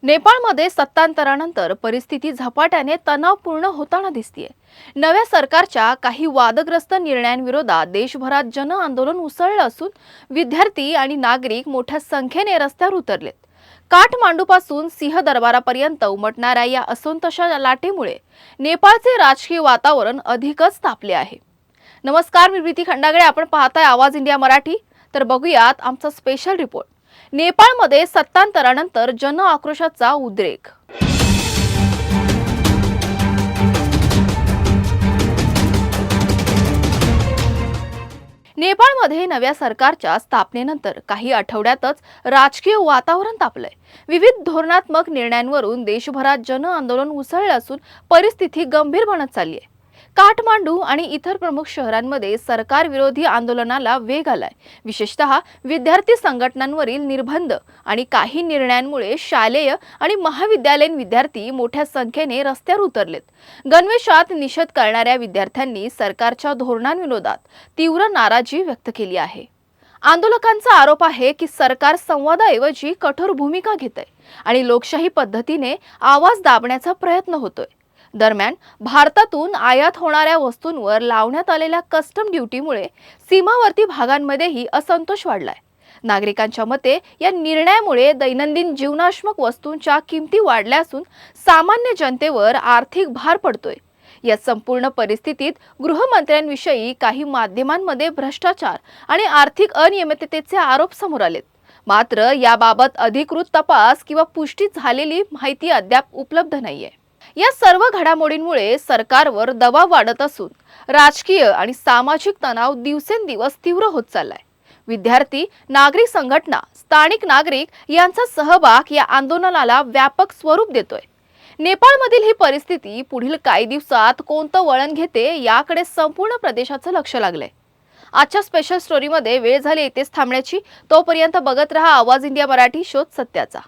नेपाळमध्ये सत्तांतरानंतर परिस्थिती झपाट्याने तणावपूर्ण होताना दिसतेय। नव्या सरकारच्या काही वादग्रस्त निर्णयांविरोधात देशभरात जन आंदोलन उसळलं असून विद्यार्थी आणि नागरिक मोठ्या संख्येने रस्त्यावर उतरलेत। काठमांडूपासून सिंह दरबारापर्यंत उमटणाऱ्या या असंतोषाच्या लाटेमुळे नेपाळचे राजकीय वातावरण अधिकच तापले आहे। नमस्कार, मी प्रीती खंडागळे, आपण पाहताय आवाज इंडिया मराठी। तर बघूयात आमचा स्पेशल रिपोर्ट। नेपाळमध्ये सत्तांतरानंतर जन आक्रोशाचा उद्रेक। नेपाळमध्ये नव्या सरकारच्या स्थापनेनंतर काही आठवड्यातच राजकीय वातावरण तापलंय। विविध धोरणात्मक निर्णयांवरून देशभरात जन आंदोलन उसळलं असून परिस्थिती गंभीर बनत चालली आहे। काठमांडू आणि इतर प्रमुख शहरांमध्ये सरकार विरोधी आंदोलनाला वेग आलाय। विशेषतः विद्यार्थी संघटनांवरील निर्बंध आणि काही निर्णयांमुळे शालेय आणि महाविद्यालयीन विद्यार्थी मोठ्या संख्येने रस्त्यावर उतरलेत। गणवेशात निषेध करणाऱ्या विद्यार्थ्यांनी सरकारच्या धोरणांविरोधात तीव्र नाराजी व्यक्त केली आहे। आंदोलकांचा आरोप आहे की सरकार संवादाऐवजी कठोर भूमिका घेत आहे आणि लोकशाही पद्धतीने आवाज दाबण्याचा प्रयत्न होतोय। दरम्यान भारतातून आयात होणाऱ्या वस्तूंवर लावण्यात आलेल्या कस्टम ड्युटीमुळे सीमावर्ती भागांमध्येही असंतोष वाढलाय। नागरिकांच्या मते या निर्णयामुळे दैनंदिन जीवनावश्यक वस्तूंच्या किमती वाढल्या असून सामान्य जनतेवर आर्थिक भार पडतोय। या संपूर्ण परिस्थितीत गृहमंत्र्यांविषयी काही माध्यमांमध्ये भ्रष्टाचार आणि आर्थिक अनियमिततेचे आरोप समोर आलेत। मात्र याबाबत अधिकृत तपास किंवा पुष्टी झालेली माहिती अद्याप उपलब्ध नाहीये। या सर्व घडामोडींमुळे सरकारवर दबाव वाढत असून राजकीय आणि सामाजिक तणाव दिवसेंदिवस तीव्र होत चाललाय। विद्यार्थी, नागरिक संघटना, स्थानिक नागरिक यांचा सहभाग या आंदोलनाला व्यापक स्वरूप देतोय। नेपाळमधील ही परिस्थिती पुढील काही दिवसात कोणतं वळण घेते याकडे संपूर्ण प्रदेशाचं लक्ष लागलंय। आजच्या स्पेशल स्टोरीमध्ये वेळ झाली इथेच थांबण्याची। तोपर्यंत बघत रहा आवाज इंडिया मराठी, शोध सत्याचा।